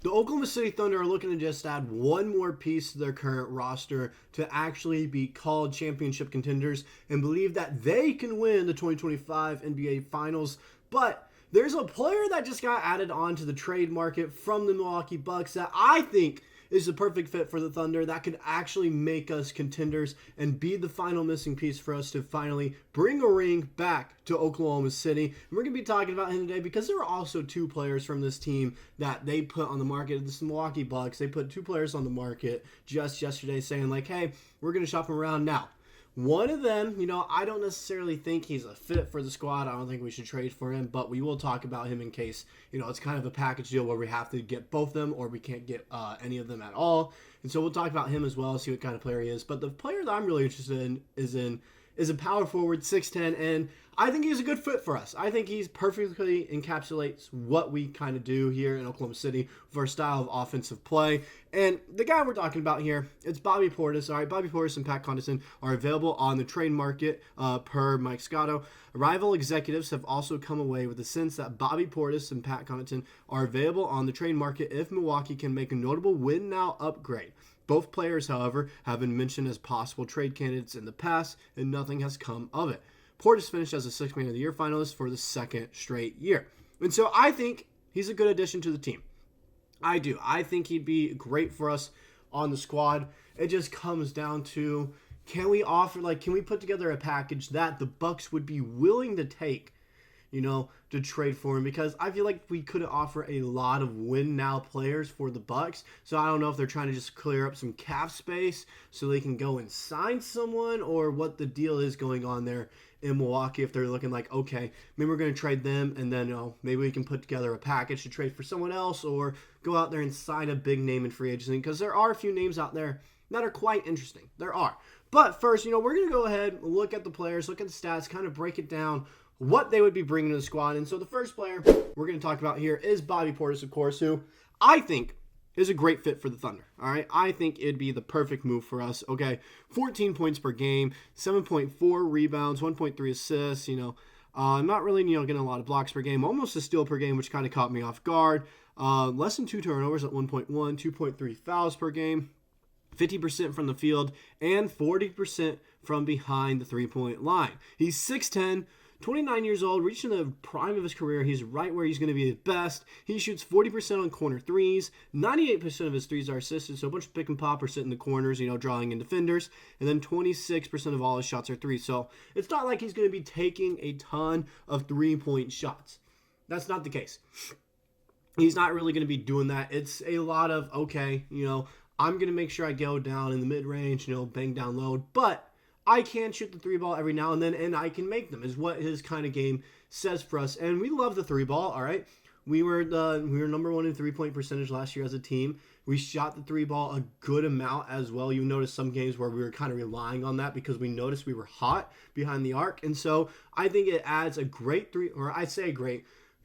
The Oklahoma City Thunder are looking to just add one more piece to their current roster to actually be called championship contenders and believe that they can win the 2025 NBA Finals. But there's a player that just got added onto the trade market from the Milwaukee Bucks that I think is the perfect fit for the Thunder that could actually make us contenders and be the final missing piece for us to finally bring a ring back to Oklahoma City. And we're going to be talking about him today because there are also two players from this team that they put on the market. This Milwaukee Bucks, they put two players on the market just yesterday saying like, hey, we're going to shop him around now. One of them, I don't necessarily think he's a fit for the squad. I don't think we should trade for him, but we will talk about him in case, it's kind of a package deal where we have to get both of them or we can't get any of them at all. And so we'll talk about him as well, see what kind of player he is. But the player that I'm really interested in is a power forward, 6'10", and I think he's a good fit for us. I think he's perfectly encapsulates what we kind of do here in Oklahoma City for our style of offensive play. And the guy we're talking about here, it's Bobby Portis. All right, Bobby Portis and Pat Connaughton are available on the trade market per Mike Scotto. Rival executives have also come away with the sense that Bobby Portis and Pat Connaughton are available on the trade market if Milwaukee can make a notable win-now upgrade. Both players, however, have been mentioned as possible trade candidates in the past, and nothing has come of it. Portis finished as a Sixth Man of the Year finalist for the second straight year. And so I think he's a good addition to the team. I do. I think he'd be great for us on the squad. It just comes down to, can we put together a package that the Bucks would be willing to take, to trade for him? Because I feel like we could offer a lot of win-now players for the Bucks. So I don't know if they're trying to just clear up some cap space so they can go and sign someone, or what the deal is going on there in Milwaukee. If they're looking like, okay, maybe we're going to trade them, and then maybe we can put together a package to trade for someone else, or go out there and sign a big name in free agency. Because there are a few names out there that are quite interesting. There are. But first, we're going to go ahead, look at the players, look at the stats, kind of break it down, what they would be bringing to the squad. And so the first player we're going to talk about here is Bobby Portis, of course, who I think is a great fit for the Thunder. All right, I think it'd be the perfect move for us. Okay, 14 points per game, 7.4 rebounds, 1.3 assists. Not really getting a lot of blocks per game, almost a steal per game, which kind of caught me off guard. Less than 2 turnovers at 1.1, 2.3 fouls per game, 50% from the field, and 40% from behind the three-point line. He's 6'10", 29 years old, reaching the prime of his career. He's right where he's going to be his best. He shoots 40% on corner threes. 98% of his threes are assisted, so a bunch of pick and pop are sitting in the corners, drawing in defenders. And then 26% of all his shots are threes. So it's not like he's going to be taking a ton of three-point shots. That's not the case. He's not really going to be doing that. It's a lot of, okay, I'm going to make sure I go down in the mid-range, bang down low, but I can shoot the three ball every now and then, and I can make them, is what his kind of game says for us. And we love the three ball, all right? We were number one in three-point percentage last year as a team. We shot the three ball a good amount as well. You noticed some games where we were kind of relying on that because we noticed we were hot behind the arc. And so I think it adds a great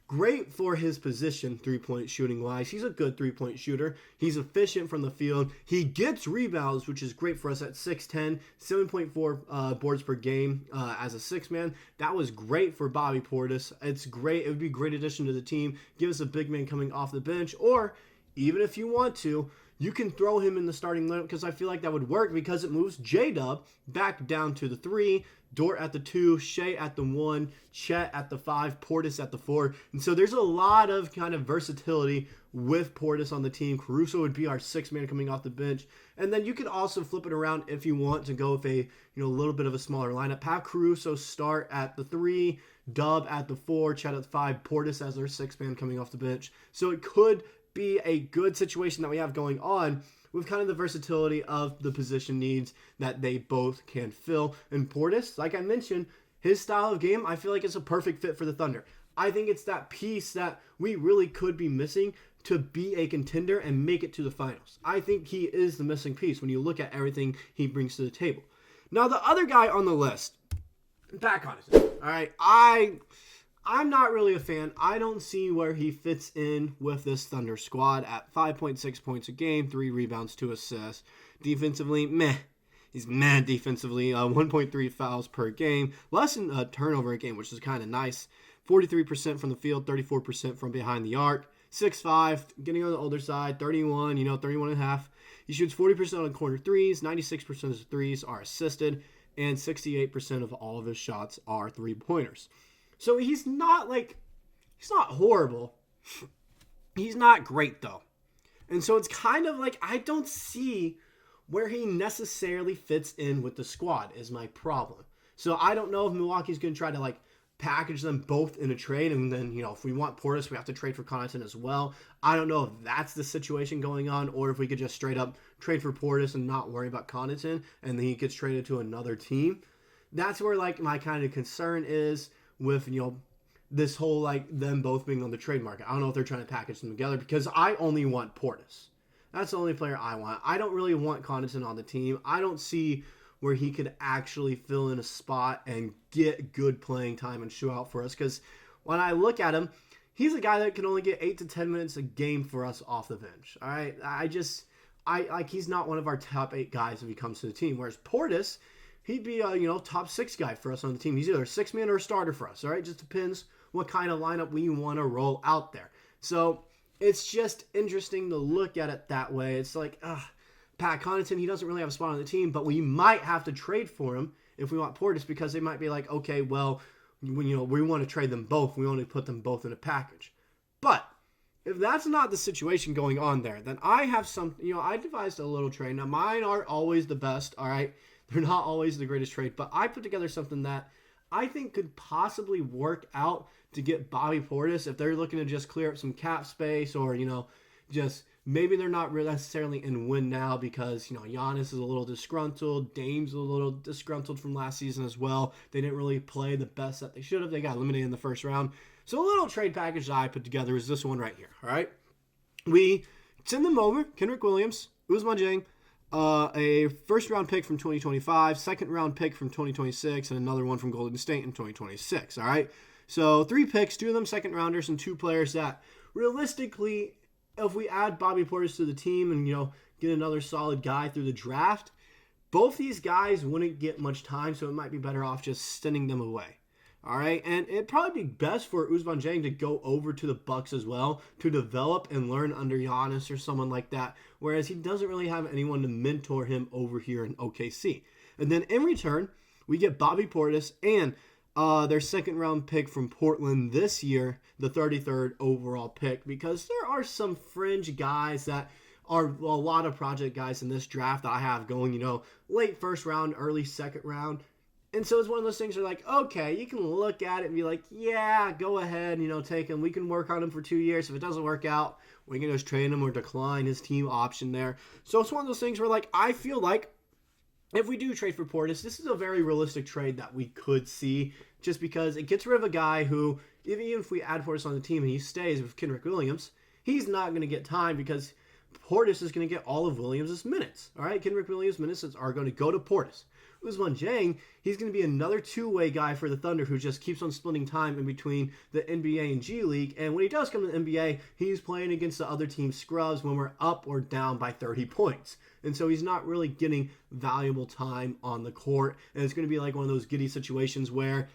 great for his position three-point shooting wise. He's a good three-point shooter. He's efficient from the field. He gets rebounds, which is great for us at 6'10", 7.4 boards per game as a six-man. That was great for Bobby Portis. It's great. It would be a great addition to the team. Give us a big man coming off the bench, or even if you want to, you can throw him in the starting lineup, because I feel like that would work because it moves J-Dub back down to the 3, Dort at the 2, Shai at the 1, Chet at the 5, Portis at the 4. And so there's a lot of kind of versatility with Portis on the team. Caruso would be our 6th man coming off the bench. And then you could also flip it around if you want to go with a little bit of a smaller lineup. Have Caruso start at the 3, Dub at the 4, Chet at the 5, Portis as our 6th man coming off the bench. So it could be a good situation that we have going on with kind of the versatility of the position needs that they both can fill. And Portis, like I mentioned, his style of game, I feel like it's a perfect fit for the Thunder. I think it's that piece that we really could be missing to be a contender and make it to the finals. I think he is the missing piece when you look at everything he brings to the table. Now, the other guy on the list, Pat Connaughton. All right, I'm not really a fan. I don't see where he fits in with this Thunder squad at 5.6 points a game, 3 rebounds, 2 assists. Defensively, meh. He's mad defensively. 1.3 fouls per game. Less than a turnover a game, which is kind of nice. 43% from the field, 34% from behind the arc. 6'5", getting on the older side, 31, 31 and a half. He shoots 40% on corner threes, 96% of his threes are assisted, and 68% of all of his shots are three-pointers. So he's not horrible. He's not great, though. And so it's kind of like I don't see where he necessarily fits in with the squad is my problem. So I don't know if Milwaukee's going to try to package them both in a trade, and then, if we want Portis, we have to trade for Connaughton as well. I don't know if that's the situation going on, or if we could just straight up trade for Portis and not worry about Connaughton, and then he gets traded to another team. That's where, my kind of concern is with, this whole, them both being on the trade market. I don't know if they're trying to package them together, because I only want Portis. That's the only player I want. I don't really want Connaughton on the team. I don't see where he could actually fill in a spot and get good playing time and show out for us. Because when I look at him, he's a guy that can only get 8 to 10 minutes a game for us off the bench. All right, he's not one of our top 8 guys if he comes to the team. Whereas Portis, he'd be a top 6 guy for us on the team. He's either a 6-man or a starter for us. All right, just depends what kind of lineup we want to roll out there. So it's just interesting to look at it that way. It's Pat Connaughton, he doesn't really have a spot on the team, but we might have to trade for him if we want Portis, because they might be like, okay, well, we want to trade them both. We want to put them both in a package. But if that's not the situation going on there, then I have some, I devised a little trade. Now, mine aren't always the best, all right? They're not always the greatest trade, but I put together something that I think could possibly work out to get Bobby Portis if they're looking to just clear up some cap space, or, just maybe they're not necessarily in win now because, Giannis is a little disgruntled. Dame's a little disgruntled from last season as well. They didn't really play the best that they should have. They got eliminated in the first round. So a little trade package that I put together is this one right here, all right? We send them over, Kenrich Williams, Ousmane Dieng, a first-round pick from 2025, second-round pick from 2026, and another one from Golden State in 2026, all right? So 3 picks, 2 of them second-rounders, and 2 players that realistically, if we add Bobby Portis to the team and, get another solid guy through the draft, both these guys wouldn't get much time, so it might be better off just sending them away. All right, and it'd probably be best for Ousmane Dieng to go over to the Bucks as well to develop and learn under Giannis or someone like that, whereas he doesn't really have anyone to mentor him over here in OKC. And then in return, we get Bobby Portis and their second-round pick from Portland this year, the 33rd overall pick, because there are some fringe guys that are a lot of project guys in this draft that I have going, late first round, early second round. And so it's one of those things where okay, you can look at it and be like, yeah, go ahead, take him. We can work on him for 2 years. If it doesn't work out, we can just trade him or decline his team option there. So it's one of those things where I feel like if we do trade for Portis, this is a very realistic trade that we could see, just because it gets rid of a guy who, even if we add Portis on the team and he stays with Kenrich Williams, he's not going to get time because Portis is going to get all of Williams' minutes. All right, Kenrich Williams' minutes are going to go to Portis. Ousmane Dieng, he's going to be another two-way guy for the Thunder who just keeps on splitting time in between the NBA and G League. And when he does come to the NBA, he's playing against the other team's scrubs when we're up or down by 30 points. And so he's not really getting valuable time on the court. And it's going to be like one of those Giddey situations where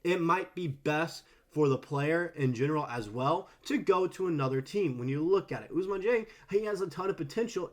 it might be best for the player in general as well to go to another team. When you look at it, Ousmane Dieng, he has a ton of potential.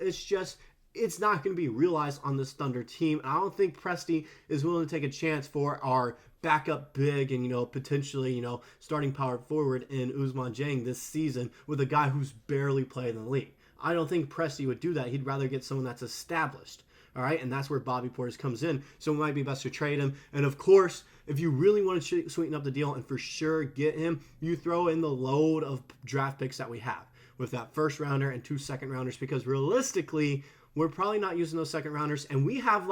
It's not going to be realized on this Thunder team. And I don't think Presti is willing to take a chance for our backup big and, potentially, starting power forward in Ousmane Dieng this season with a guy who's barely played in the league. I don't think Presti would do that. He'd rather get someone that's established. All right, and that's where Bobby Portis comes in. So it might be best to trade him. And of course, if you really want to sweeten up the deal and for sure get him, you throw in the load of draft picks that we have with that first rounder and 2 second rounders, because realistically, we're probably not using those second rounders. And we have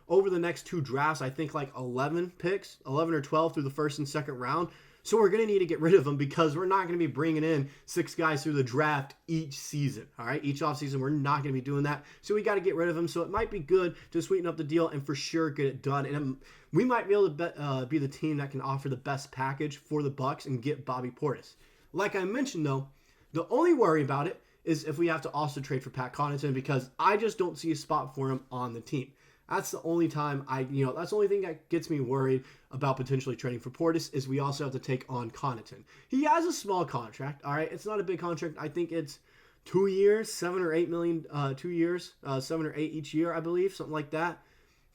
over the next 2 drafts, I think 11 picks, 11 or 12 through the first and second round. So we're going to need to get rid of them because we're not going to be bringing in 6 guys through the draft each season. All right, each offseason, we're not going to be doing that. So we got to get rid of them. So it might be good to sweeten up the deal and for sure get it done. And we might be able to be the team that can offer the best package for the Bucks and get Bobby Portis. Like I mentioned, though, the only worry about it is if we have to also trade for Pat Connaughton, because I just don't see a spot for him on the team. That's the only time that's the only thing that gets me worried about potentially trading for Portis is we also have to take on Connaughton. He has a small contract, all right? It's not a big contract. I think it's 2 years, 7 or 8 million, 2 years, 7 or 8 each year, I believe, something like that.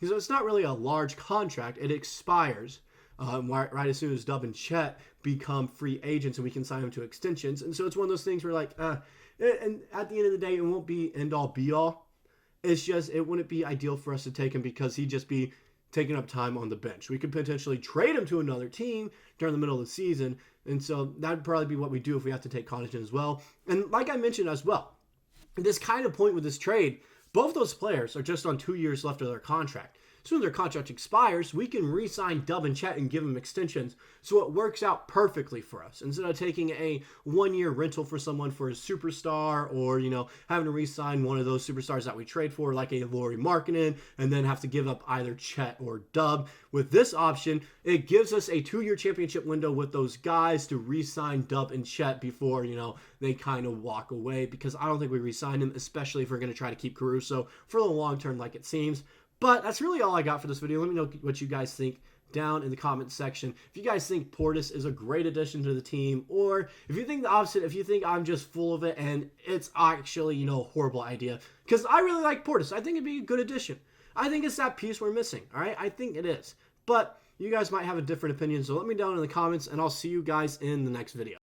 So it's not really a large contract. It expires right as soon as Dub and Chet become free agents and we can sign them to extensions. And so it's one of those things where like, and at the end of the day, it won't be end all be all. It's just, it wouldn't be ideal for us to take him because he'd just be taking up time on the bench. We could potentially trade him to another team during the middle of the season. And so that'd probably be what we do if we have to take Connaughton as well. And like I mentioned as well, this kind of point with this trade, both those players are just on 2 years left of their contract. As soon as their contract expires, we can re-sign Dub and Chet and give them extensions. So it works out perfectly for us. Instead of taking a 1-year rental for someone for a superstar or, having to re-sign one of those superstars that we trade for, like a Lauri Markkanen, and then have to give up either Chet or Dub. With this option, it gives us a 2-year championship window with those guys to re-sign Dub and Chet before, they kind of walk away. Because I don't think we re-sign them, especially if we're going to try to keep Caruso for the long term like it seems. But that's really all I got for this video. Let me know what you guys think down in the comment section. If you guys think Portis is a great addition to the team, or if you think the opposite, if you think I'm just full of it and it's actually, a horrible idea. Because I really like Portis. I think it'd be a good addition. I think it's that piece we're missing, all right? I think it is. But you guys might have a different opinion, so let me know down in the comments, and I'll see you guys in the next video.